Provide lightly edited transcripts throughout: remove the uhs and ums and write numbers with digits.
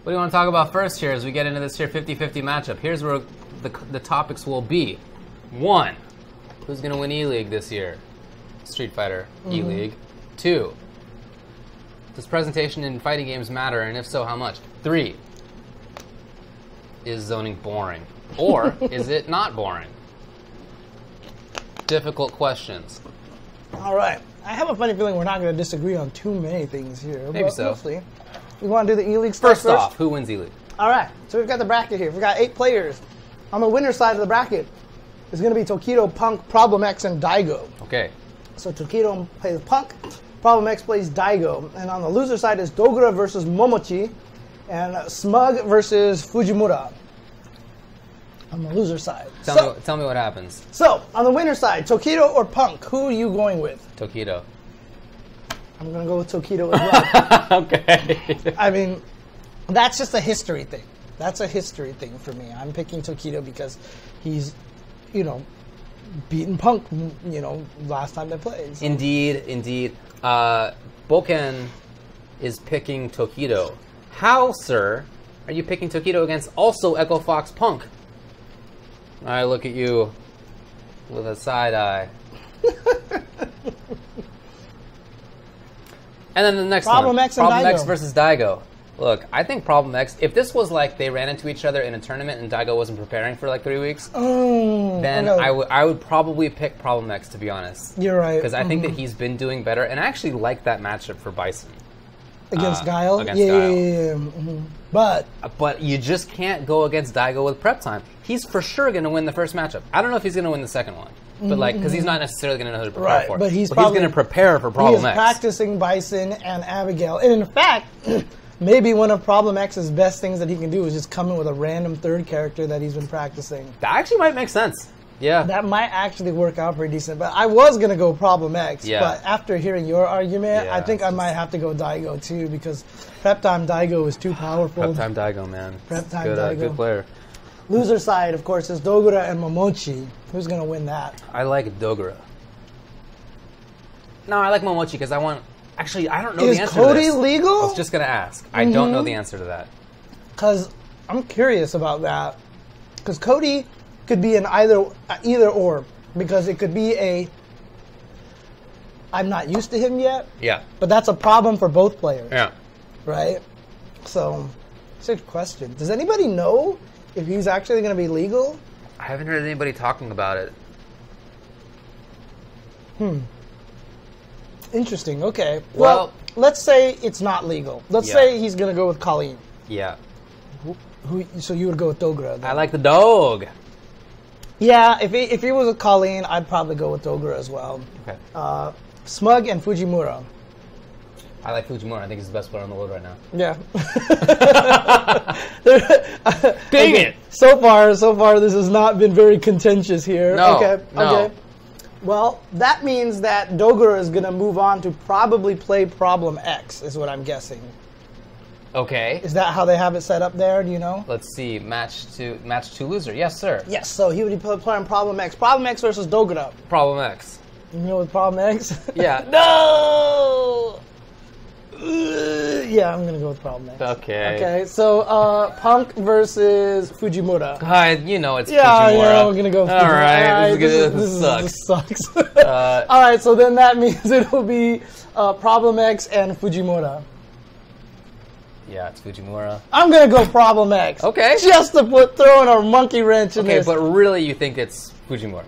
What do you want to talk about first here as we get into this here 50-50 matchup? Here's where the topics will be. 1, who's going to win E-League this year? Street Fighter E-League. 2, does presentation in fighting games matter, and if so, how much? 3, is zoning boring? Or is it not boring? Difficult questions. All right. I have a funny feeling we're not going to disagree on too many things here. Maybe so. We'll see. We want to do the E-League stuff First off, who wins E-League? All right. So we've got the bracket here. We've got 8 players. On the winner's side of the bracket is going to be Tokido, Punk, Problem X, and Daigo. Okay. So Tokido plays Punk, Problem X plays Daigo. And on the loser side is Dogura versus Momochi, and Smug versus Fujimura. On the loser side. Tell me what happens. So, on the winner side, Tokido or Punk, who are you going with? Tokido. I'm going to go with Tokido as well. Okay. I mean, that's just a history thing. That's a history thing for me. I'm picking Tokido because he's, beaten Punk, last time they played. So. Indeed. Boken is picking Tokido. How, sir, are you picking Tokido against also Echo Fox Punk? I look at you with a side eye. And then the next Problem one. X and Problem Daigo. X versus Daigo. Look, I think Problem X, if this was like they ran into each other in a tournament and Daigo wasn't preparing for like 3 weeks, then I would probably pick Problem X, to be honest. You're right. Because I think that he's been doing better, and I actually like that matchup for Bison. Against Guile? Against Guile. Yeah. But you just can't go against Daigo with prep time. He's for sure going to win the first matchup. I don't know if he's going to win the second one. But because he's not necessarily going to know who to prepare for. But he's going to prepare for Problem X. He is practicing Bison and Abigail. And in fact, maybe one of Problem X's best things that he can do is just come in with a random third character that he's been practicing. That actually might make sense. Yeah. That might actually work out pretty decent. But I was going to go Problem X. Yeah. But after hearing your argument, I think I might have to go Daigo too, because Prep Time Daigo is too powerful. Prep Time Daigo, man. Prep Time Daigo. Good player. Loser side, of course, is Dogura and Momochi. Who's going to win that? I like Dogura. No, I like Momochi because I want... Actually, I don't know the answer Is Cody to this. legal? I was just going to ask. I don't know the answer to that. Because I'm curious about that. Because Cody could be an either or. Because it could be a... I'm not used to him yet. Yeah. But that's a problem for both players. Yeah. Right? So, it's a question. Does anybody know if he's actually going to be legal? I haven't heard anybody talking about it. Interesting. Okay. Well, let's say it's not legal. Let's say he's going to go with Colleen. Yeah. So you would go with Dogura then. I like the dog. Yeah, if he was a Colleen, I'd probably go with Dogura as well. Okay. Smug and Fujimura. I like Fujimura. I think he's the best player in the world right now. Yeah. Dang it! So far, this has not been very contentious here. No. Okay. Well, that means that Dogura is going to move on to probably play Problem X, is what I'm guessing. Okay. Is that how they have it set up there? Do you know? Let's see. Match two loser. Yes, sir. Yes. So he would be playing Problem X. Problem X versus Dogura. Problem X. You know with Problem X? Yeah. No. Yeah, I'm gonna go with Problem X. Okay. Okay. So Punk versus Fujimura. God, you know it's Fujimura. Yeah, I'm gonna go with Fujimura. All right. This sucks. All right. So then that means it'll be Problem X and Fujimura. Yeah, it's Fujimura. I'm gonna go Problem X. Okay. Just to throw in a monkey wrench in this. Okay, but really, you think it's Fujimura?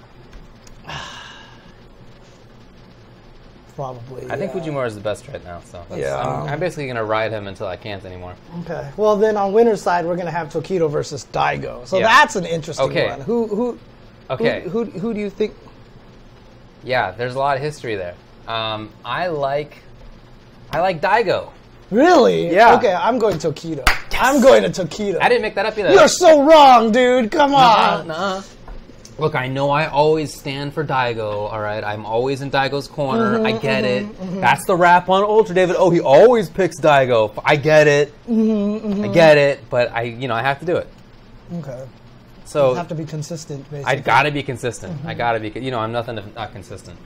Probably. I think Fujimura is the best right now. So I'm basically gonna ride him until I can't anymore. Okay. Well, then on winner's side, we're gonna have Tokido versus Daigo. So that's an interesting one. Who do you think? Yeah, there's a lot of history there. I like Daigo. Really? Yeah. Okay, I'm going Tokido. Yes. I'm going to Tokido. I didn't make that up either. You're so wrong, dude. Come on. Nuh-uh. Look, I know I always stand for Daigo, all right? I'm always in Daigo's corner. I get it. That's the rap on Ultra David. Oh, he always picks Daigo. I get it. I get it, but I have to do it. Okay. So you have to be consistent, basically. I got to be consistent. I got to be, I'm nothing if not consistent.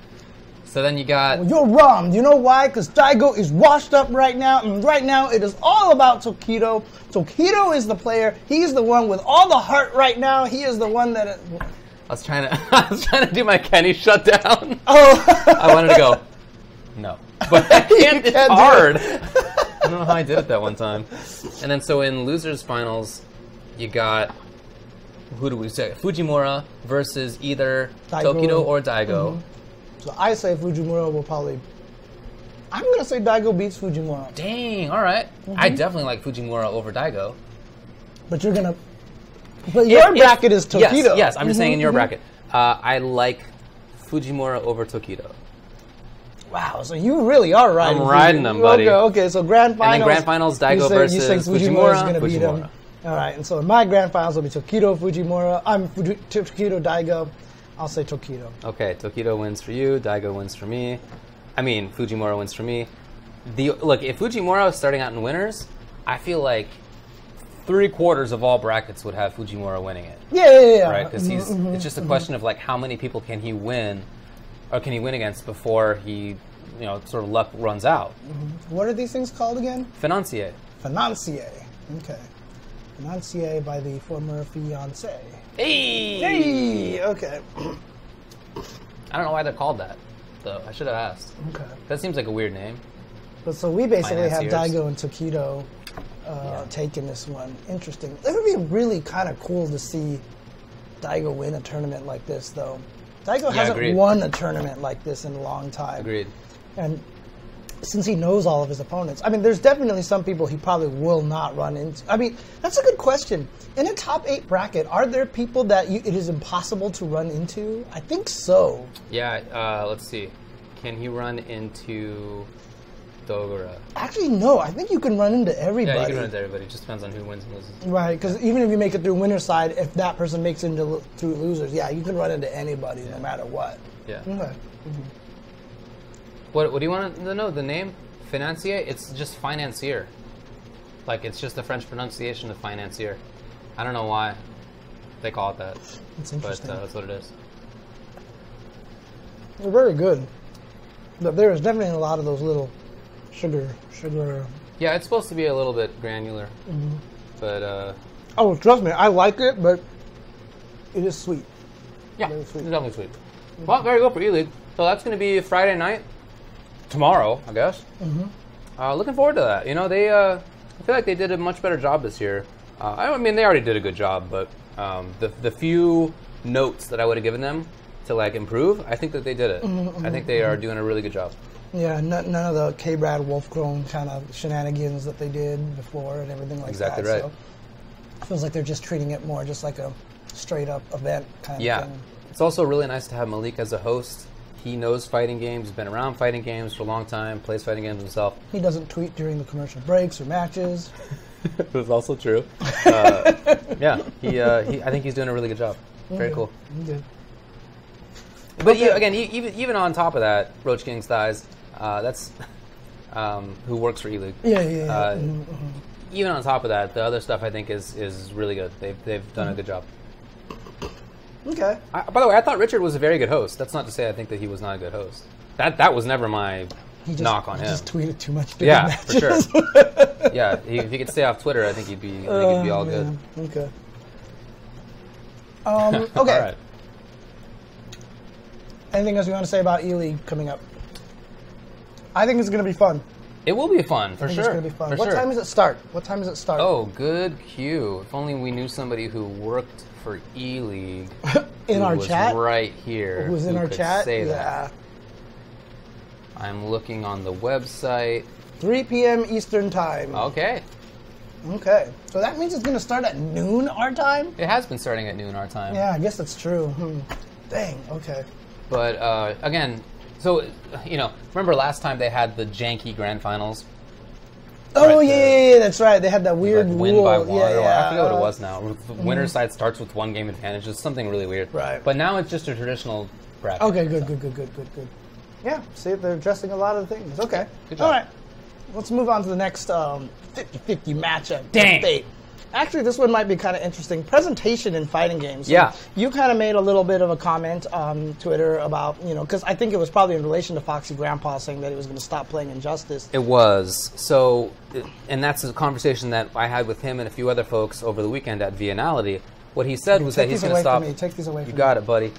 So then you got... Well, you're wrong. You know why? Because Daigo is washed up right now, and right now it is all about Tokido. Tokido is the player. He's the one with all the heart right now. He is the one that... I was trying to do my Kenny shutdown. Oh. I wanted to go, no. But I can't, it's hard. I don't know how I did it that one time. And then so in losers finals, you got... Who do we say? Fujimura versus either Daigo. Tokido or Daigo. Mm-hmm. So I say Fujimura will probably... I'm going to say Daigo beats Fujimura. Dang, all right. I definitely like Fujimura over Daigo. But you're going to... But your bracket is Tokido. Yes, I'm just saying in your bracket. I like Fujimura over Tokido. Wow, so you really are riding. I'm riding them, buddy. Okay, so grand finals. And then grand finals, Daigo versus Fujimura is going to beat him. Fujimura. All right, and so in my grand finals will be Tokido, Fujimura. I'm Tokido, Daigo. I'll say Tokido. Okay, Tokido wins for you. Daigo wins for me. I mean, Fujimura wins for me. Look, if Fujimura is starting out in winners, I feel like 3/4 of all brackets would have Fujimura winning it. Yeah. Right, because it's just a question of like how many people can he win, or can he win against before he, sort of luck runs out. What are these things called again? Financier. Financier. Okay. Financier by the former fiancé. Hey! Okay. I don't know why they're called that, though. I should have asked. Okay. That seems like a weird name. But so we basically have Financiers. Daigo and Tokido taking this one. Interesting. It would be really kind of cool to see Daigo win a tournament like this, though. Daigo hasn't won a tournament like this in a long time. Agreed. And since he knows all of his opponents, I mean, there's definitely some people he probably will not run into. I mean, that's a good question. In a top 8 bracket, are there people that it is impossible to run into? I think so. Yeah, let's see. Can he run into Dogura? Actually, no. I think you can run into everybody. Yeah, you can run into everybody. It just depends on who wins and loses. Right, because even if you make it through winner's side, if that person makes it through losers, yeah, you can run into anybody no matter what. Yeah. Okay. What do you want to know? The name? Financier? It's just financier. Like, it's just the French pronunciation of financier. I don't know why they call it that. It's interesting. But that's what it is. They're very good. But there is definitely a lot of those little sugar. Yeah, it's supposed to be a little bit granular. But, Oh, trust me, I like it, but it is sweet. yeah, Very it's sweet. definitely sweet. Well, very good for E-League. So that's going to be Friday night. Tomorrow, I guess. Looking forward to that. They I feel like they did a much better job this year. I mean, they already did a good job, but the few notes that I would have given them to like improve, I think that they did it. I think they are doing a really good job. Yeah, none of the K-Brad Wolfkrone kind of shenanigans that they did before and everything like Exactly that. right. So it feels like they're just treating it more just like a straight-up event kind of thing. It's also really nice to have Malik as a host. He knows fighting games. He's been around fighting games for a long time. Plays fighting games himself. He doesn't tweet during the commercial breaks or matches. That's also true. Yeah, I think he's doing a really good job. Very cool. Okay. But again, even on top of that, Roach King's Thighs, that's who works for E-League. Yeah. Even on top of that, the other stuff I think is really good. They've done a good job. Okay. By the way, I thought Richard was a very good host. That's not to say I think that he was not a good host. That was never my knock on him. He just tweeted too much. Yeah, for sure. Yeah, if he could stay off Twitter, I think he'd be all good. Okay. Okay. All right. Anything else you want to say about E-League coming up? I think it's going to be fun. It will be fun, for I think sure. It's going to be fun. For What sure. time does it start? What time does it start? Oh, good cue. If only we knew somebody who worked for E-League in our was chat? right here. Who's in who our could chat? Say Yeah. that. I'm looking on the website. 3 p.m. Eastern time. Okay. Okay. So that means it's going to start at noon our time? It has been starting at noon our time. Yeah, I guess that's true. Dang, okay. But again, so remember last time they had the janky grand finals? Oh, Right, yeah, that's right. They had that weird like win rule. by one, yeah, or yeah. I forget what it was now. The winner's side starts with 1 game advantage. It's something really weird. Right. But now it's just a traditional bracket. Okay, good. Yeah, see, they're addressing a lot of things. Okay. Good job. All right. Let's move on to the next 50-50 matchup. Dang. Debate. Actually, this one might be kind of interesting. Presentation in fighting games. So Yeah. You kind of made a little bit of a comment on Twitter about, because I think it was probably in relation to Foxy Grandpa saying that he was going to stop playing Injustice. It was. So, and that's a conversation that I had with him and a few other folks over the weekend at Viennality. What he said was that he's going to stop. Take these away from me. You got it, buddy.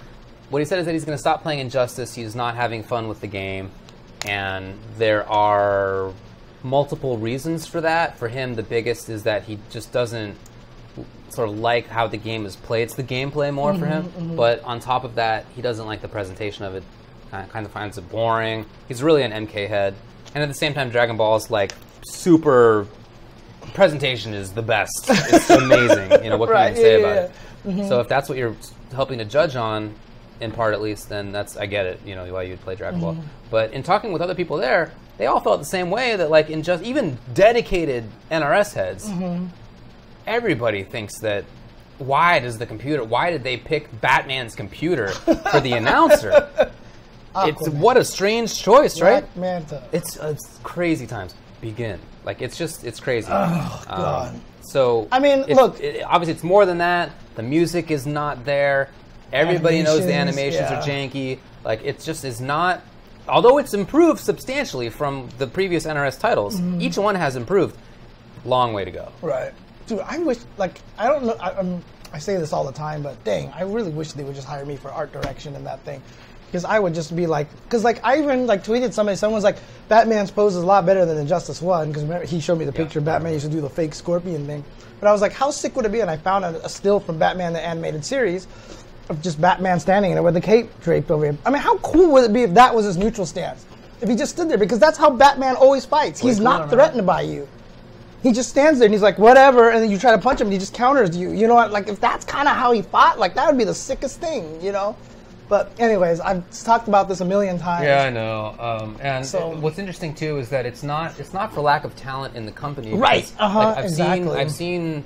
What he said is that he's going to stop playing Injustice. He's not having fun with the game. And there are multiple reasons for that. For him, the biggest is that he just doesn't sort of like how the game is played. It's the gameplay more for him. But on top of that, he doesn't like the presentation of it. Kind of finds it boring. He's really an MK head. And at the same time, Dragon Ball's like super... presentation is the best. It's amazing. What can you say about it? So if that's what you're helping to judge on, in part at least, then I get it, why you'd play Dragon Ball. But in talking with other people there, they all felt the same way, that like even dedicated NRS heads, everybody thinks that why did they pick Batman's computer for the announcer? What a strange choice, right? It's crazy times. Begin. Like, it's crazy. Oh, God. So, I mean, look. Obviously, it's more than that. The music is not there. Everybody knows the animations are janky. Like, it just is not... Although it's improved substantially from the previous NRS titles, each one has improved. Long way to go. Right. Dude, I wish, I don't know, I say this all the time, but dang, I really wish they would just hire me for art direction in that thing. Because I would just be like, I even tweeted someone's like, Batman's pose is a lot better than Injustice 1, because remember, he showed me the picture of Batman used to do the fake scorpion thing. But I was like, how sick would it be? And I found a still from Batman the Animated Series of just Batman standing there with the cape draped over him. I mean, how cool would it be if that was his neutral stance? If he just stood there, because that's how Batman always fights. He's not threatened by you. He just stands there and he's like, whatever, and then you try to punch him and he just counters you. You know what? Like, if that's kind of how he fought, like, that would be the sickest thing, But anyways, I've talked about this a million times. Yeah, I know. And so, what's interesting too is that it's not for lack of talent in the company. Right. I've seen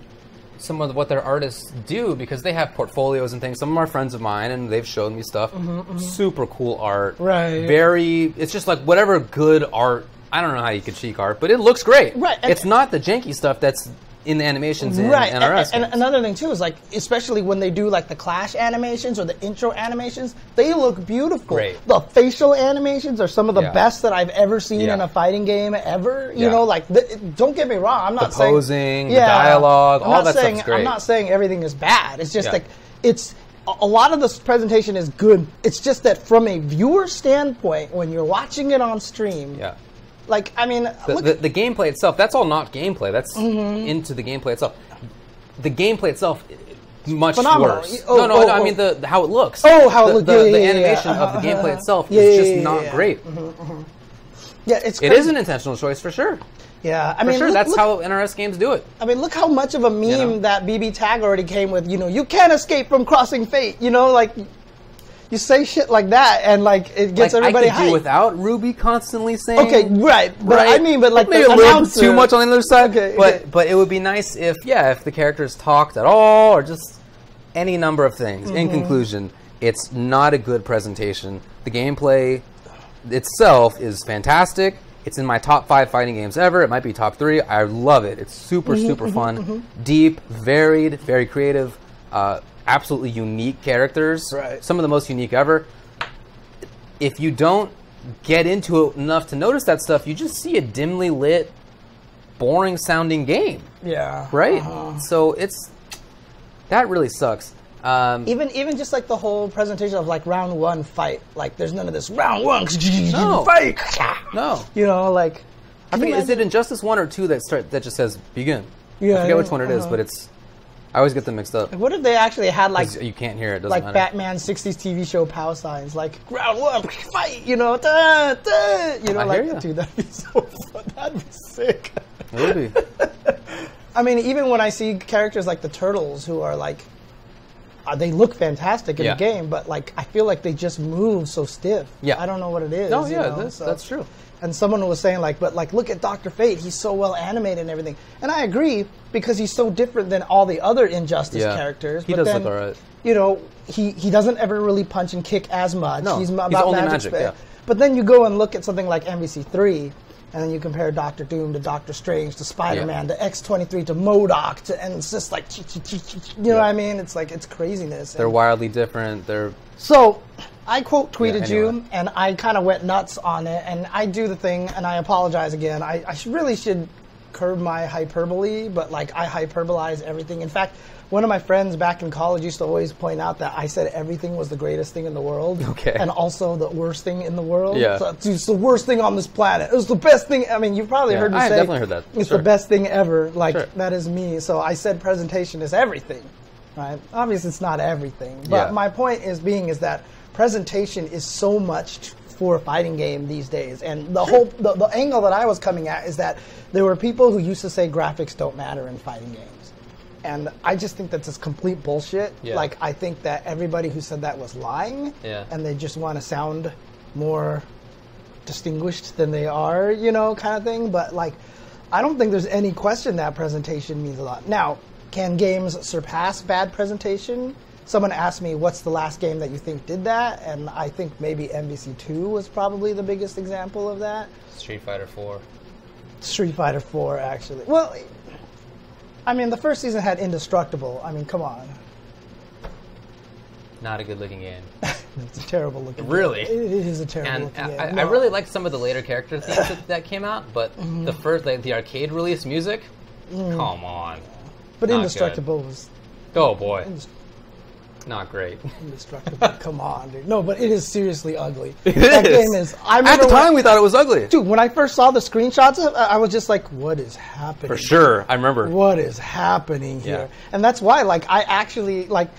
some of what their artists do, because they have portfolios and things. Some of them are friends of mine, and they've shown me stuff. Super cool art. Right. It's just like whatever good art. I don't know how you could cheek art, but it looks great. Right. It's not the janky stuff that's in the animations in NRS. And another thing too is especially when they do the Clash animations or the intro animations, they look beautiful. Great. The facial animations are some of the best that I've ever seen in a fighting game ever. You know, don't get me wrong, I'm not saying... The posing, the dialogue, all that stuff's great. I'm not saying everything is bad. It's just it's... A lot of this presentation is good. It's just that from a viewer standpoint, when you're watching it on stream... Yeah. I mean... The gameplay itself, that's all not gameplay. That's into the gameplay itself. The gameplay itself is much worse. I mean how it looks. Oh, how it looks. The animation of the gameplay itself is just not great. Yeah, it's crazy. It is an intentional choice for sure. Yeah, I mean... For sure, that's how NRS games do it. I mean, look how much of a meme that BB Tag already came with, you can't escape from crossing fate, You say shit like that, and it gets everybody hyped. I could do without Ruby constantly saying. Okay, right. But I mean, maybe the a little too much on the other side. Okay, but it would be nice if the characters talked at all, or just any number of things. In conclusion, it's not a good presentation. The gameplay itself is fantastic. It's in my top 5 fighting games ever. It might be top 3. I love it. It's super fun, deep, varied, very creative. Absolutely unique characters, some of the most unique ever. If you don't get into it enough to notice that stuff, you just see a dimly lit, boring sounding game. Yeah. Right? So that really sucks. Even just the whole presentation of round 1 fight, there's none of this round 1 fight. No. I think is it Injustice 1 or 2 that just says begin? Yeah. I forget which one it is, but I always get them mixed up. What if they actually had you can't hear it, doesn't matter. Batman 60s TV show power signs, round 1 fight, I hear you. Dude, that'd be so fun. That'd be sick. It would be. I mean, even when I see characters like the Turtles who are they look fantastic in the game, but I feel like they just move so stiff. Yeah. I don't know what it is. No, that's true. And someone was saying look at Dr. Fate. He's so well animated and everything. And I agree, because he's so different than all the other Injustice characters. He does look alright. He doesn't ever really punch and kick as much. No, he's about only magic. Yeah. But then you go and look at something like MVC3, And then you compare Doctor Doom to Doctor Strange to Spider-Man to X-23 to MODOK and it's just like, you know what I mean? It's like, it's craziness. They're wildly different. So, I quote tweeted anyway. you, and I kind of went nuts on it, and I do the thing, and I apologize again. I really should curb my hyperbole, but like I hyperbolize everything. In fact, one of my friends back in college used to always point out that I said everything was the greatest thing in the world, and also the worst thing in the world. Yeah. So it's the worst thing on this planet. It was the best thing. I mean, you've probably heard me say. I definitely heard that. It's the best thing ever. Like that is me. So I said presentation is everything, right? Obviously, it's not everything, but my point is that presentation is so much for a fighting game these days, and the whole the angle that I was coming at is that there were people who used to say graphics don't matter in fighting games, and I just think that's just complete bullshit. Like I think that everybody who said that was lying, and they just want to sound more distinguished than they are, you know, kind of thing. But like, I don't think there's any question that presentation means a lot. Now, can games surpass bad presentation? Someone asked me, what's the last game that you think did that? And I think maybe MVC2 was probably the biggest example of that. Street Fighter 4. Street Fighter 4, actually. Well, I mean, the first season had Indestructible. I mean, come on. Not a good-looking game. It's a terrible looking Really? game. It is a terrible looking game. I really liked some of the later character themes that came out, but the first, like the arcade release music, come on. But Indestructible was... Oh, boy. Not great. Indestructible. Come on, dude. No, but it is seriously ugly. That game is. At the time, we thought it was ugly. Dude, when I first saw the screenshots, I was just like, "What is happening?" For sure, I remember. What is happening here? And that's why, like, I actually like.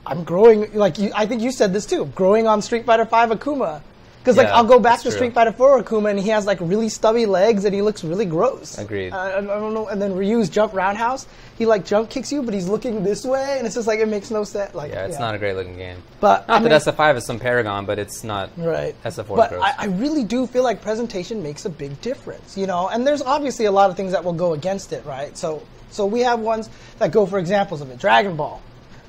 I'm growing. Like, I think you said this too. Growing on Street Fighter V Akuma. Because like I'll go back to Street Fighter 4 Akuma and he has like really stubby legs and he looks really gross. Agreed. I don't know. And then Ryu's jump roundhouse, he like jump kicks you, but he's looking this way, and it's just like it makes no sense. Like it's not a great looking game. But not that SF5 is some paragon, but it's not SF4. But I really do feel like presentation makes a big difference, you know. And there's obviously a lot of things that will go against it, right? So we have ones that go for examples of it. Dragon Ball.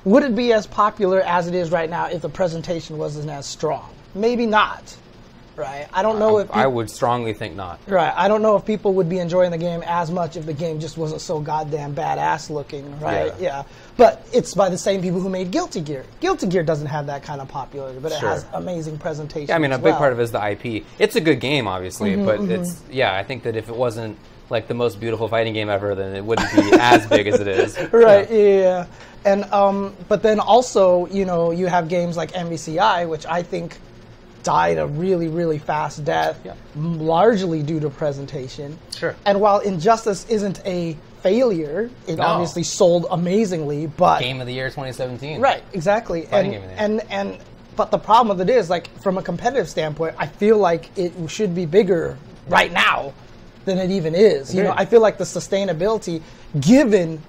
Would it be as popular as it is right now if the presentation wasn't as strong? Maybe not. Right. I don't know if I would strongly think not. Right. I don't know if people would be enjoying the game as much if the game just wasn't so goddamn badass looking. Right. Yeah. But it's by the same people who made Guilty Gear. Guilty Gear doesn't have that kind of popularity, but it has amazing presentation. Yeah, I mean, a big part of it is the IP. It's a good game, obviously, but it's I think that if it wasn't like the most beautiful fighting game ever, then it wouldn't be as big as it is. Right. Yeah. And but then also, you know, you have games like MVCI, which I think died a really, really fast death, largely due to presentation. Sure. And while Injustice isn't a failure, it obviously sold amazingly, but Game of the Year 2017. Right, exactly. And but the problem with it is, like, from a competitive standpoint, I feel like it should be bigger right now than it even is. You know, I feel like the sustainability, given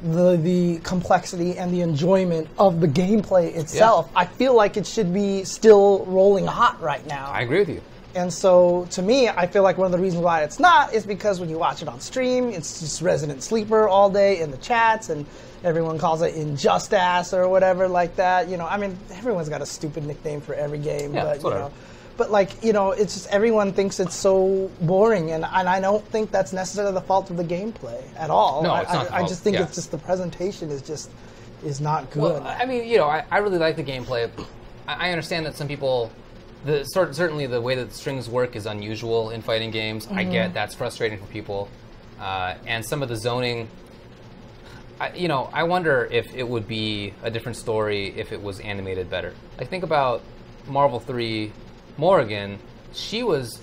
the complexity and the enjoyment of the gameplay itself, I feel like it should be still rolling hot right now. I agree with you. And so, to me, I feel like one of the reasons why it's not is because when you watch it on stream, it's just resident sleeper all day in the chats, and everyone calls it Injustass or whatever like that. You know, I mean, everyone's got a stupid nickname for every game, but you know. But, like, you know, it's just everyone thinks it's so boring, and I don't think that's necessarily the fault of the gameplay at all. No, it's not. I just think it's just the presentation is not good. Well, I mean, you know, I really like the gameplay. I understand that some people, certainly the way that the strings work is unusual in fighting games. I get that's frustrating for people. And some of the zoning, you know, I wonder if it would be a different story if it was animated better. Like, think about Marvel 3 Morrigan. She was,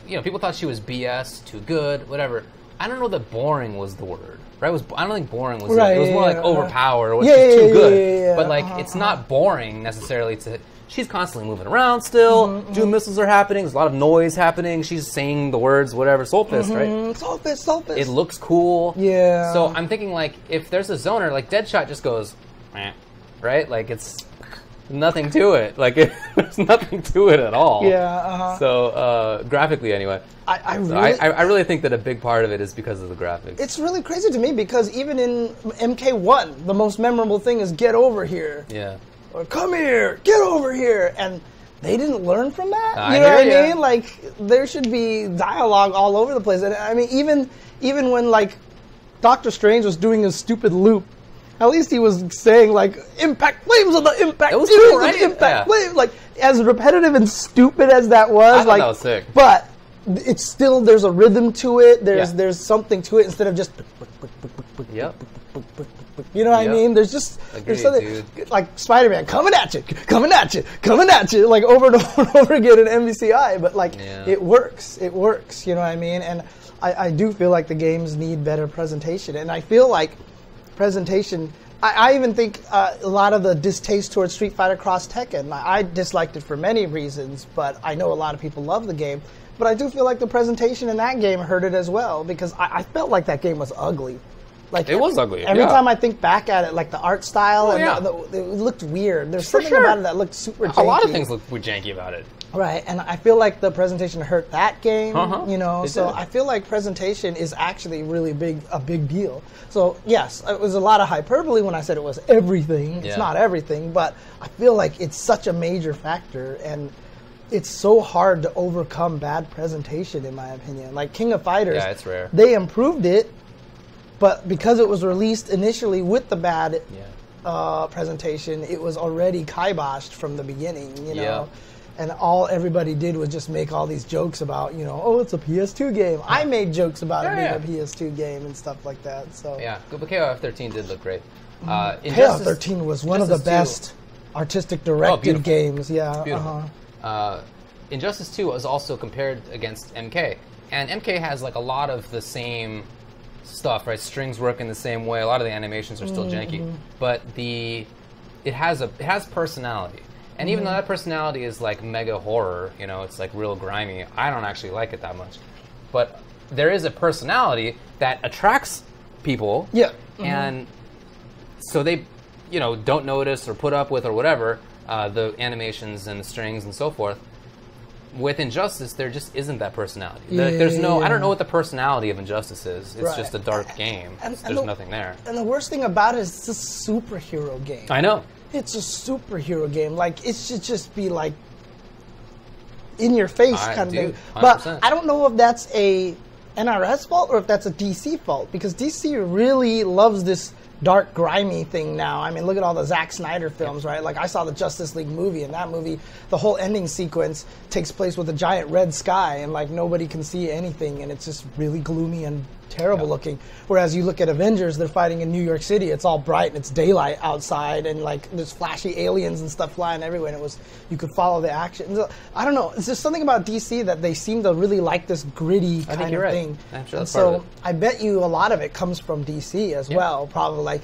you know, people thought she was BS, too good, whatever. I don't know that boring was the word, right? I don't think boring was it. It was more like overpowered, or was just too good. But like, it's not boring necessarily to. She's constantly moving around still. Doom missiles are happening. There's a lot of noise happening. She's saying the words, whatever. Soul Fist, right? Soul Fist, Soul Fist. It looks cool. Yeah. So I'm thinking, like, if there's a zoner, like Deadshot just goes, right? Like, it's nothing to it. Like, there's nothing to it at all. Yeah. So graphically, anyway. I really think that a big part of it is because of the graphics. It's really crazy to me because even in MK1, the most memorable thing is "Get over here." Yeah. Or "Come here, get over here," and they didn't learn from that. I You know what hear I ya. mean? Like there should be dialogue all over the place. And I mean, even when like Doctor Strange was doing his stupid loop, at least he was saying like impact flames on the impact. It was flames cool, on the right? Impact Yeah. flames. Like as repetitive and stupid as that I was, thought like that was sick. but it's still there's a rhythm to it. There's Yeah. there's something to it instead of just. Yep. You know what I Yep. mean? There's just Agreed, there's something dude. like Spider-Man coming at you, like over and over and over again in MVCI. But like Yeah. it works. You know what I mean? And I do feel like the games need better presentation, and I feel like presentation. I even think a lot of the distaste towards Street Fighter Cross Tekken. I disliked it for many reasons, but I know a lot of people love the game. But I do feel like the presentation in that game hurt it as well because I felt like that game was ugly. Like It was ugly, Every yeah. time I think back at it, like the art style and yeah. it looked weird. There's For something sure. about it that looked super janky. A lot of things were janky about it. Right, and I feel like the presentation hurt that game, you know, It so did. I feel like presentation is actually really a big deal. So, yes, it was a lot of hyperbole when I said it was everything. It's Yeah. not everything, but I feel like it's such a major factor, and it's so hard to overcome bad presentation, in my opinion. Like King of Fighters, Yeah, it's rare. they improved it, but because it was released initially with the bad presentation, it was already kiboshed from the beginning, you know? Yeah. And everybody did was just make all these jokes about, you know, oh, it's a PS2 game. I made jokes about it being a PS2 game and stuff like that. So Yeah, but KOF 13 did look great. KOF Injustice- 13 was one of the Injustice 2 best artistic directed beautiful. games. Yeah. Beautiful. Injustice 2 was also compared against MK, and MK has like a lot of the same stuff, right? Strings work in the same way. A lot of the animations are still janky, but it has personality. And even though that personality is like mega horror, you know, it's like real grimy. I don't actually like it that much, but there is a personality that attracts people. Yeah. And so they, you know, don't notice or put up with or whatever the animations and the strings and so forth. With Injustice, there just isn't that personality. There's no. I don't know what the personality of Injustice is. It's Right. just a dark game. And There's nothing there. And the worst thing about it is it's a superhero game. I know. It's a superhero game. Like, it should just be like in your face I kind of do, thing. 100%. But I don't know if that's a NRS fault or if that's a DC fault, because DC really loves this dark, grimy thing now. I mean, look at all the Zack Snyder films, right? Like, I saw the Justice League movie, and that movie, the whole ending sequence takes place with a giant red sky, and like nobody can see anything, and it's just really gloomy and terrible looking. Whereas you look at Avengers, they're fighting in New York City. It's all bright and it's daylight outside, and like there's flashy aliens and stuff flying everywhere. And you could follow the action. So, I don't know. It's just something about DC that they seem to really like this gritty kind you're of right. thing. I'm sure And that's part so of it. I bet you a lot of it comes from DC as well. Probably like,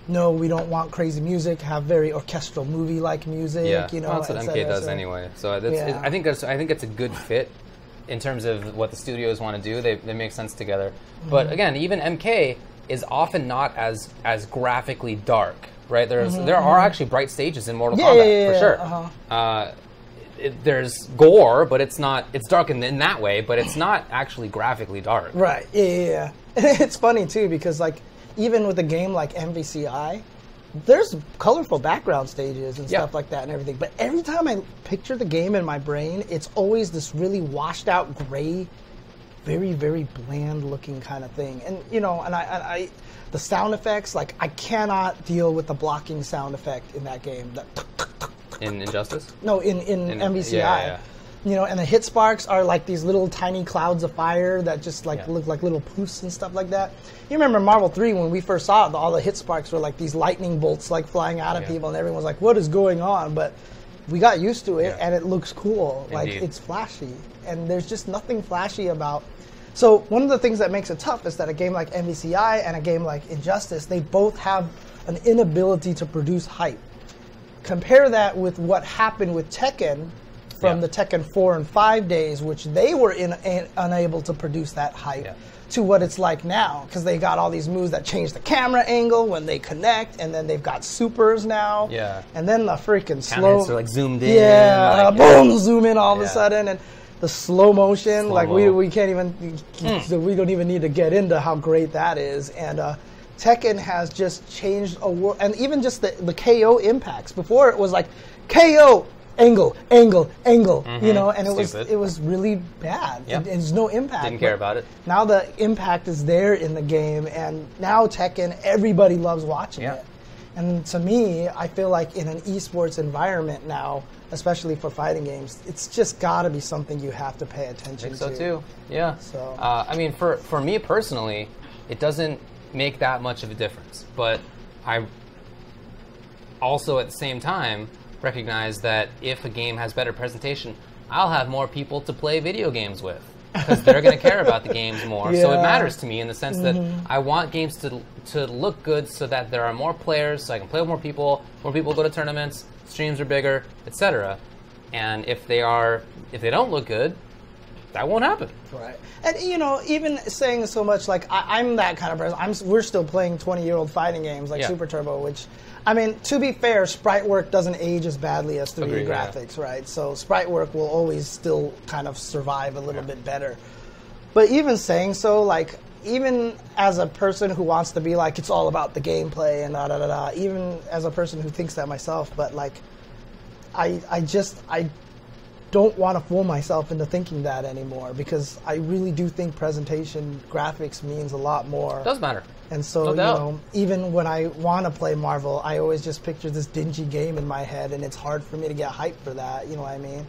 no, we don't want crazy music. Have very orchestral movie-like music. Yeah, You know, well, that's what et MK cetera, does so- anyway. So that's, Yeah. I think it's a good fit in terms of what the studios want to do. They make sense together. But again, even MK is often not as graphically dark, right? There are actually bright stages in Mortal Kombat for sure. There's gore, but it's not. It's dark in that way, but it's not actually graphically dark. Right. Yeah. It's funny too because like even with a game like MVCI, there's colorful background stages and stuff like that and everything. But every time I picture the game in my brain, it's always this really washed out gray, very, very bland looking kind of thing. And you know, and I the sound effects, like I cannot deal with the blocking sound effect in that game. In Injustice? No, in MVCI. yeah. You know, and the hit sparks are like these little tiny clouds of fire that just like Yeah. look like little poofs and stuff like that. You remember Marvel 3 when we first saw it, all the hit sparks were like these lightning bolts like flying out of Yeah. people, and everyone was like, what is going on? But we got used to it, Yeah. and it looks cool. Like, Indeed. it's flashy. And there's just nothing flashy about... So one of the things that makes it tough is that a game like MVCI and a game like Injustice, they both have an inability to produce hype. Compare that with what happened with Tekken from the Tekken 4 and 5 days, which they were unable to produce that hype, to what it's like now, because they got all these moves that change the camera angle when they connect, and then they've got supers now, and then the freaking slow... Counter-hits are like zoomed in. Yeah, like, boom, zoom in all of a sudden, and the slow motion, like Slow-mo. we can't even, we don't even need to get into how great that is, and Tekken has just changed a world, and even just the KO impacts. Before it was like, KO, angle, angle, angle, you know, and Stupid. it was really bad. Yep. There's no impact. Didn't care about it. Now the impact is there in the game, and now Tekken, everybody loves watching Yeah. it. And to me, I feel like in an esports environment now, especially for fighting games, it's just got to be something you have to pay attention I think so to. too. Yeah. So- I mean, for me personally, it doesn't make that much of a difference. But I also, at the same time, recognize that if a game has better presentation, I'll have more people to play video games with because they're going to care about the games more. So it Yeah. matters to me in the sense that I want games to look good so that there are more players, so I can play with more people go to tournaments, streams are bigger, etc. And if they don't look good, that won't happen. Right. And, you know, even saying so much, like, I'm that kind of person. We're still playing 20-year-old fighting games like Yeah. Super Turbo, which, I mean, to be fair, sprite work doesn't age as badly as 3D Agreed, yeah. graphics, right? So sprite work will always still kind of survive a little bit better. But even saying so, like, even as a person who wants to be like, it's all about the gameplay and da-da-da-da, even as a person who thinks that myself, but, like, I don't want to fool myself into thinking that anymore because I really do think presentation graphics means a lot more. It does matter. And so, No you doubt. know, even when I want to play Marvel, I always just picture this dingy game in my head, and it's hard for me to get hyped for that, you know what I mean?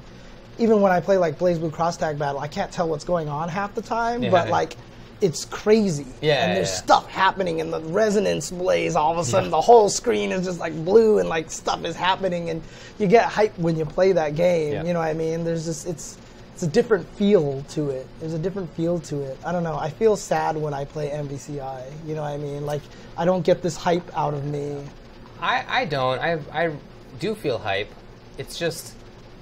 Even when I play, like, BlazBlue Cross Tag Battle, I can't tell what's going on half the time, Yeah. but, like, it's crazy. Yeah, and there's yeah. stuff happening, and the resonance blaze, all of a sudden, the whole screen is just, like, blue, and, like, stuff is happening, and you get hyped when you play that game, Yeah. you know what I mean? There's just, it's a different feel to it. There's a different feel to it. I don't know. I feel sad when I play MVCI. You know what I mean? Like, I don't get this hype out of me. I don't. I do feel hype. It's just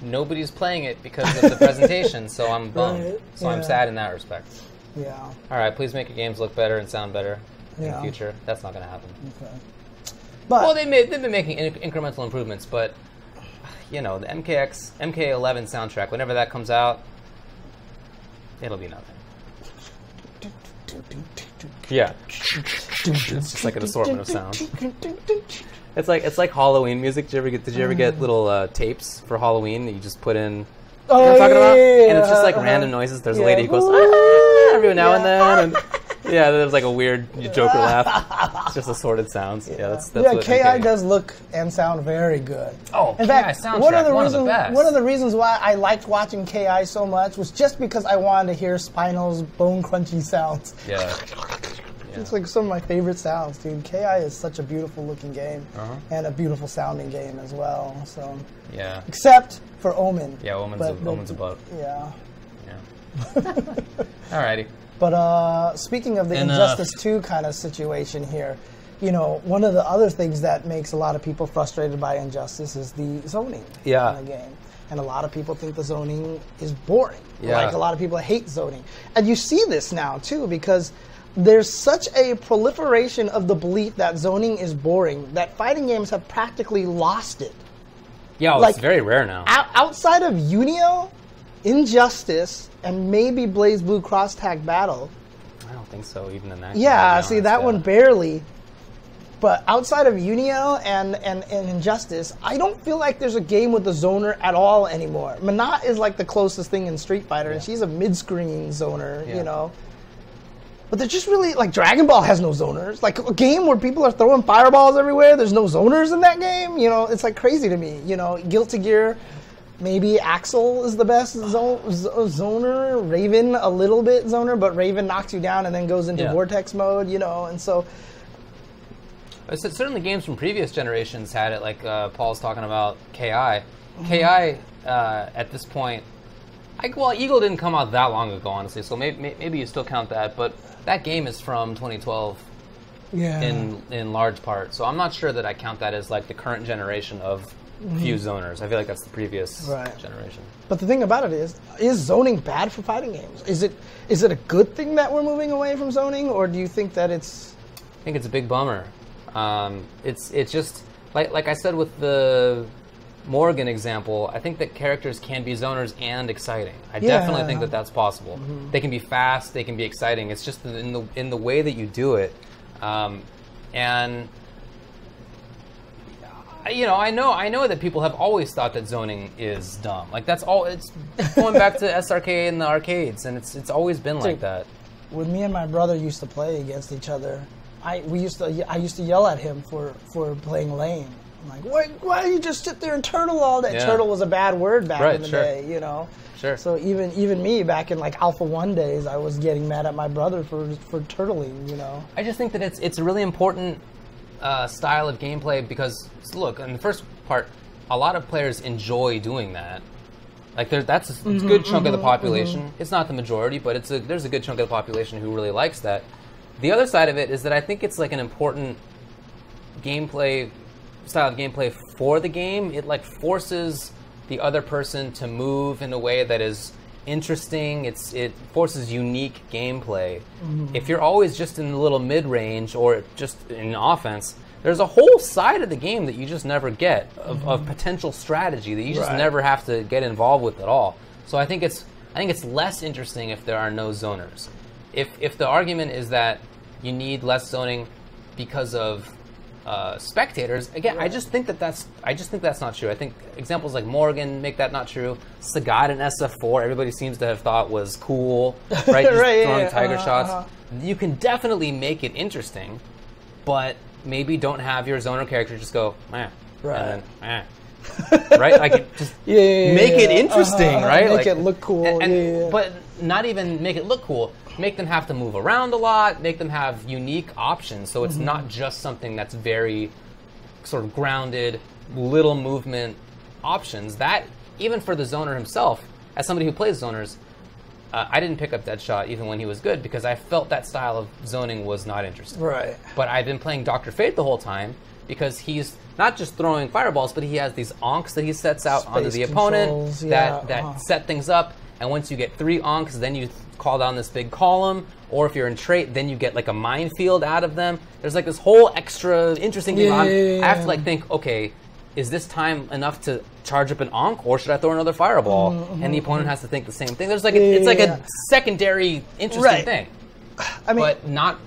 nobody's playing it because of the presentation, so I'm bummed. Right, So I'm yeah. sad in that respect. Yeah. All right, please make your games look better and sound better in Yeah. the future. That's not going to happen. Okay. But Well, they've been making incremental improvements, but you know, the MK11 soundtrack, whenever that comes out, it'll be nothing. Yeah, it's just like an assortment of sounds. It's like Halloween music. Did you ever get little tapes for Halloween that you just put in? Oh, You know what I'm talking about? yeah, And it's just like uh-huh. random noises. There's a Yeah. lady who goes every now and then, and yeah, there's like a weird Joker laugh. It's just assorted sounds. Yeah, that's yeah, what KI MK does look and sound very good. Oh, in KI fact, soundtrack, one of one of the best. One of the reasons why I liked watching KI so much was just because I wanted to hear Spinal's bone crunchy sounds. Yeah. It's like some of my favorite sounds, dude. KI is such a beautiful looking game and a beautiful sounding game as well. So, Yeah. except for Omen. Yeah, Omen's a bug. Yeah. Yeah. Alrighty. But speaking of the And, Injustice 2 kind of situation here, you know, one of the other things that makes a lot of people frustrated by Injustice is the zoning Yeah. in the game. And a lot of people think the zoning is boring. Yeah. Like, a lot of people hate zoning. And you see this now, too, because there's such a proliferation of the belief that zoning is boring that fighting games have practically lost it. Yeah, Like, it's very rare now. Outside of Unio, Injustice, and maybe BlazBlue Cross Tag Battle, I don't think so, even in that. yeah, game, to be see, honest, that yeah. one barely. But outside of Unio and Injustice, I don't feel like there's a game with a zoner at all anymore. Manat is like the closest thing in Street Fighter, and Yeah. she's a mid-screen zoner, Yeah. you know. But they're just really, like, Dragon Ball has no zoners. Like, a game where people are throwing fireballs everywhere, there's no zoners in that game, you know, it's like crazy to me. You know, Guilty Gear, maybe Axel is the best zoner, Raven a little bit zoner, but Raven knocks you down and then goes into Yeah. Vortex mode, you know, and so... Certainly games from previous generations had it, like Paul's talking about KI. KI, at this point, well, Eagle didn't come out that long ago, honestly, so maybe you still count that, but that game is from 2012 Yeah. in large part, so I'm not sure that I count that as like the current generation of few zoners. I feel like that's the previous Right. generation. But the thing about it is zoning bad for fighting games? Is it a good thing that we're moving away from zoning, or do you think that it's... I think it's a big bummer. It's just like I said with the Morgan example. I think that characters can be zoners and exciting. I definitely think that that's possible. They can be fast. They can be exciting. It's just in the way that you do it. And I know that people have always thought that zoning is dumb. Like that's all. It's going back to SRK and the arcades, and it's always been like that. When me and my brother used to play against each other, I used to yell at him for playing lane. I'm like, why do you just sit there and turtle all day? Yeah. Turtle was a bad word back in the sure. day, you know. Sure. So even me back in like Alpha 1 days, I was getting mad at my brother for turtling, you know. I just think that it's a really important style of gameplay because look, in the first part, a lot of players enjoy doing that. Like that's a good chunk of the population. It's not the majority, but there's a good chunk of the population who really likes that. The other side of it is that I think it's like an important gameplay style of gameplay for the game. It like forces the other person to move in a way that is interesting. It forces unique gameplay. If you're always just in the little mid-range or just in offense, there's a whole side of the game that you just never get of potential strategy that you just never have to get involved with at all. So I think it's less interesting if there are no zoners. If the argument is that you need less zoning because of spectators, again, I just think that's not true. I think examples like Morgan make that not true. Sagat in SF4, everybody seems to have thought was cool, right? Just throwing tiger shots. You can definitely make it interesting, but maybe don't have your zoner character just go, and then, right? Like, just make it interesting, right? Make like, it look cool. But not even make it look cool. Make them have to move around a lot. Make them have unique options. So it's not just something that's very sort of grounded, little movement options. That, even for the zoner himself, as somebody who plays zoners, I didn't pick up Deadshot even when he was good because I felt that style of zoning was not interesting. Right. But I've been playing Dr. Fate the whole time because he's not just throwing fireballs, but he has these onks that he sets out onto the opponent that set things up. And once you get 3 onks, then you call down this big column. Or if you're in trait, then you get like a minefield out of them. There's like this whole extra interesting thing. I have to like think, okay, is this time enough to charge up an onk, or should I throw another fireball? And the opponent has to think the same thing. There's like it's like a secondary interesting thing. I mean, but not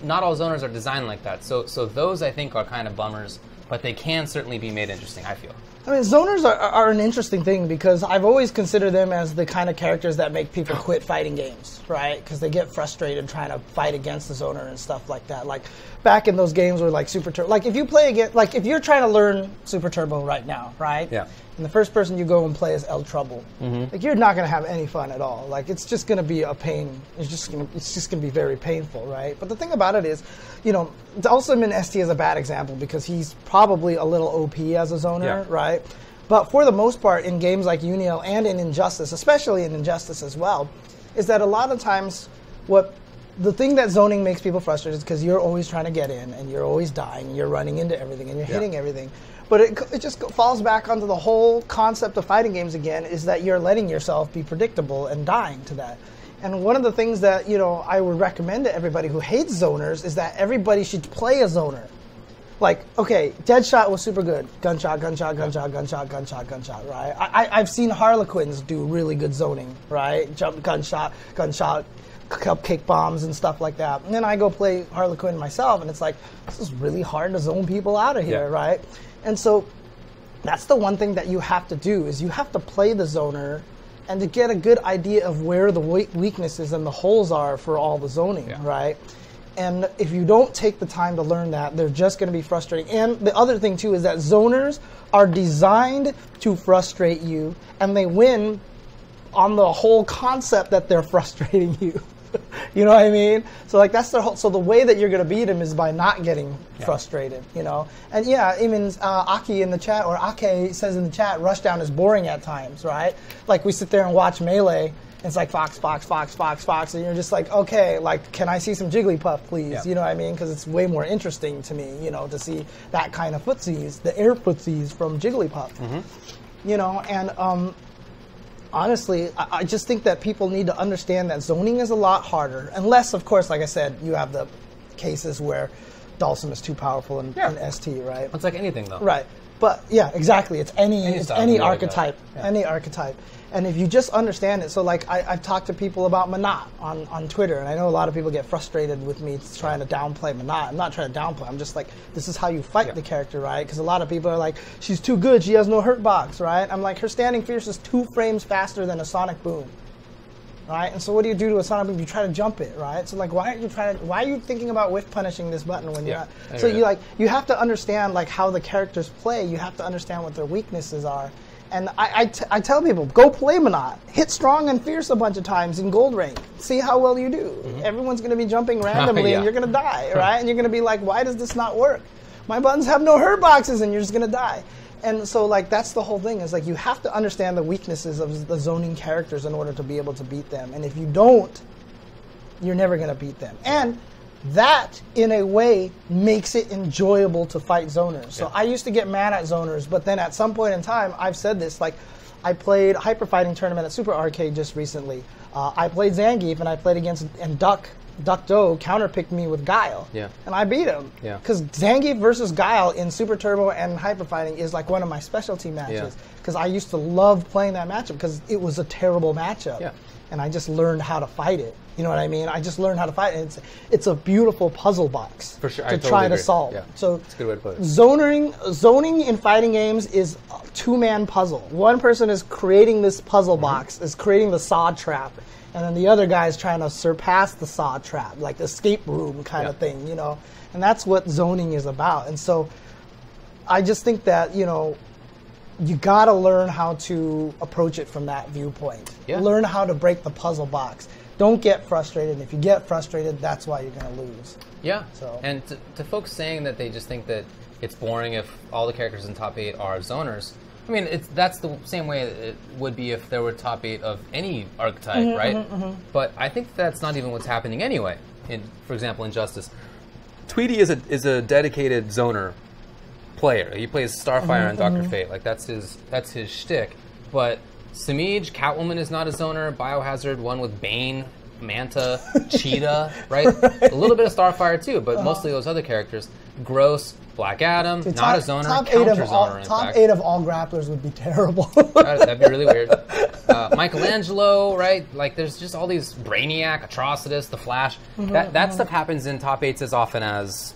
all zoners are designed like that. So those I think are kind of bummers, but they can certainly be made interesting, I feel. I mean, zoners are an interesting thing because I've always considered them as the kind of characters that make people quit fighting games, right? Because they get frustrated trying to fight against the zoner and stuff like that. Like back in those games where like Super Turbo, like if you play against, like if you're trying to learn Super Turbo right now, right? Yeah. And the first person you go and play is El Trouble. Like you're not going to have any fun at all. Like it's just going to be a pain. It's just going to be very painful, right? But the thing about it is, also in ST is a bad example because he's probably a little OP as a zoner, right? But for the most part, in games like Uniel and in Injustice, especially in Injustice as well, is that a lot of times the thing that zoning makes people frustrated is because you're always trying to get in and you're always dying and you're running into everything and you're hitting everything. But it just falls back onto the whole concept of fighting games again, is that you're letting yourself be predictable and dying to that. And one of the things that I would recommend to everybody who hates zoners is that everybody should play a zoner. Like, okay, Deadshot was super good. Gunshot, gunshot, gunshot, gunshot, gunshot, gunshot, right? I've seen Harlequins do really good zoning, right? Jump, gunshot, gunshot, cupcake bombs and stuff like that. And then I go play Harlequin myself, and it's like, this is really hard to zone people out of here, right? And so that's the one thing that you have to do, is you have to play the zoner and to get a good idea of where the weaknesses and the holes are for all the zoning, right? And if you don't take the time to learn that, they're just going to be frustrating. And the other thing, too, is that zoners are designed to frustrate you, and they win on the whole concept that they're frustrating you. You know what I mean? So like that's so the way that you're going to beat him is by not getting frustrated, And even Aki in the chat, or Ake says in the chat, Rushdown is boring at times, right? Like we sit there and watch Melee, and it's like Fox, Fox, Fox, Fox, Fox, and you're just like, okay, like can I see some Jigglypuff, please? You know what I mean? Because it's way more interesting to me, to see that kind of footsies, the air footsies from Jigglypuff. And honestly, I just think that people need to understand that zoning is a lot harder, unless, of course, like I said, you have the cases where Dhalsim is too powerful in ST, right? It's like anything, though. Right. But yeah, exactly. It's any style, archetype, any archetype. And if you just understand it, so like I've talked to people about Manat on Twitter, and I know a lot of people get frustrated with me trying to downplay Manat. I'm not trying to downplay. I'm just like, this is how you fight the character, right? Because a lot of people are like, she's too good. She has no hurt box, right? I'm like, her standing fierce is 2 frames faster than a sonic boom. Right, and so what do you do to a sonic boom? You try to jump it, right? So like, why are you thinking about whiff punishing this button when you're not? So you have to understand like how the characters play. You have to understand what their weaknesses are. And I tell people, go play Manat. Hit strong and fierce a bunch of times in gold rank. See how well you do. Everyone's going to be jumping randomly and you're going to die, right? And you're going to be like, why does this not work? My buttons have no hurt boxes, and you're just going to die. And so, like, that's the whole thing, is like you have to understand the weaknesses of the zoning characters in order to be able to beat them. And if you don't, you're never going to beat them. And that, in a way, makes it enjoyable to fight zoners. So I used to get mad at zoners, but then at some point in time, I've said this, like, I played Hyper Fighting Tournament at Super Arcade just recently. I played Zangief, and I played against, and Duck Do counterpicked me with Guile. And I beat him. Because Zangief versus Guile in Super Turbo and Hyper Fighting is like one of my specialty matches. Because I used to love playing that matchup because it was a terrible matchup. And I just learned how to fight it. You know what I mean? I just learned how to fight it. It's a beautiful puzzle box for sure. to try to solve. So it's a good way to put it. Zoning in fighting games is a 2-man puzzle. One person is creating this puzzle box, is creating the saw trap, and then the other guy is trying to surpass the saw trap, like escape room kind of thing, you know? And that's what zoning is about. And so I just think that, you know, you got to learn how to approach it from that viewpoint. Learn how to break the puzzle box. Don't get frustrated. If you get frustrated, that's why you're going to lose. So. And to folks saying that they just think that it's boring if all the characters in top 8 are zoners, I mean, that's the same way it would be if there were top 8 of any archetype, right? But I think that's not even what's happening anyway. For example, Injustice. Tweety is a dedicated zoner player. He plays Starfire and Dr. Fate. Like, that's his shtick. But Samij, Catwoman is not a zoner. Biohazard, one with Bane, Manta, Cheetah, right? A little bit of Starfire too, but mostly those other characters. Gross, Black Adam, not a zoner, counter-zoner, Top 8 of all grapplers would be terrible. That'd be really weird. Michelangelo, right? Like, there's just all these Brainiac, Atrocitus, The Flash. That stuff happens in top 8s as often as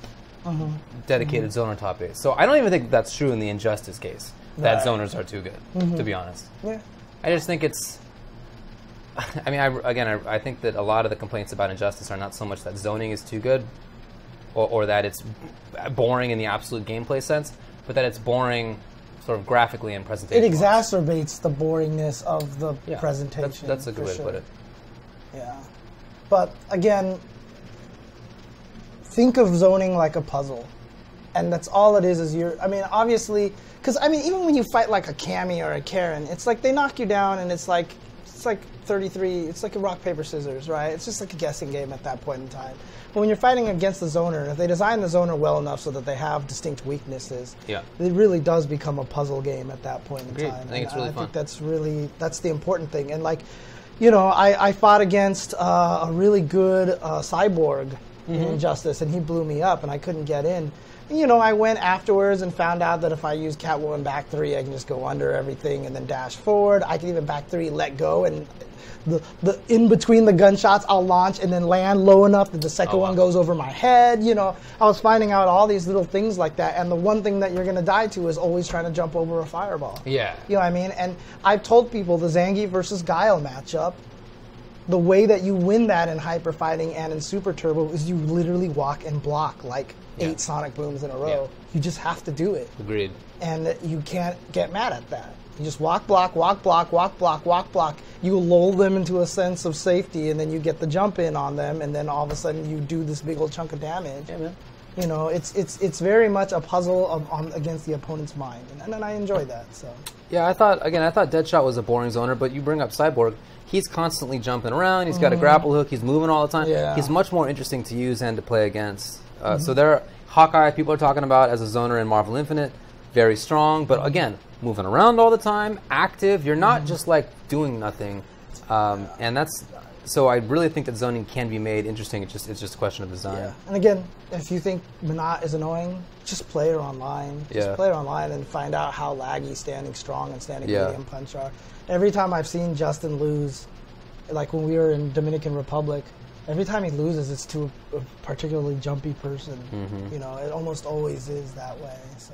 dedicated zoner top 8s. So I don't even think that's true in the Injustice case, that zoners are too good, to be honest. I just think it's... I mean, I think that a lot of the complaints about Injustice are not so much that zoning is too good, or that it's boring in the absolute gameplay sense, but that it's boring sort of graphically and presentation. It exacerbates the boringness of the presentation. That's a good way to put it. But again, think of zoning like a puzzle. And that's all it is you're, I mean, obviously, because, I mean, even when you fight like a Cammy or a Karen, it's like they knock you down and it's like 33, it's like a rock, paper, scissors, right? It's just like a guessing game at that point in time. But when you're fighting against the zoner, if they design the zoner well enough so that they have distinct weaknesses, it really does become a puzzle game at that point in time. I think it's really fun. I think that's the important thing. And like, you know, I fought against a really good Cyborg in Injustice, and he blew me up and I couldn't get in. You know, I went afterwards and found out that if I use Catwoman back 3, I can just go under everything and then dash forward. I can even back 3, let go, and the in between the gunshots, I'll launch and then land low enough that the second one goes over my head. You know, I was finding out all these little things like that, and the one thing that you're going to die to is always trying to jump over a fireball. You know what I mean? And I've told people the Zangief versus Guile matchup, the way that you win that in Hyper Fighting and in Super Turbo is you literally walk and block like 8 sonic booms in a row. You just have to do it. Agreed. And you can't get mad at that. You just walk, block, walk, block, walk, block, walk, block. You lull them into a sense of safety, and then you get the jump in on them, and then all of a sudden you do this big old chunk of damage. You know, it's very much a puzzle against the opponent's mind, and then I enjoy that. So. Yeah, I thought Deadshot was a boring zoner, but you bring up Cyborg. He's constantly jumping around. He's got a grapple hook. He's moving all the time. He's much more interesting to use and to play against. So there, Hawkeye, people are talking about as a zoner in Marvel Infinite, very strong, but again, moving around all the time, active. You're not just like doing nothing, and that's So I really think that zoning can be made interesting. It's just a question of design. Yeah. And again, if you think Minot is annoying, just play her online. Just play her online and find out how laggy standing strong and standing medium punch are. Every time I've seen Justin lose, like when we were in Dominican Republic, every time he loses, it's to a particularly jumpy person. You know, it almost always is that way. So.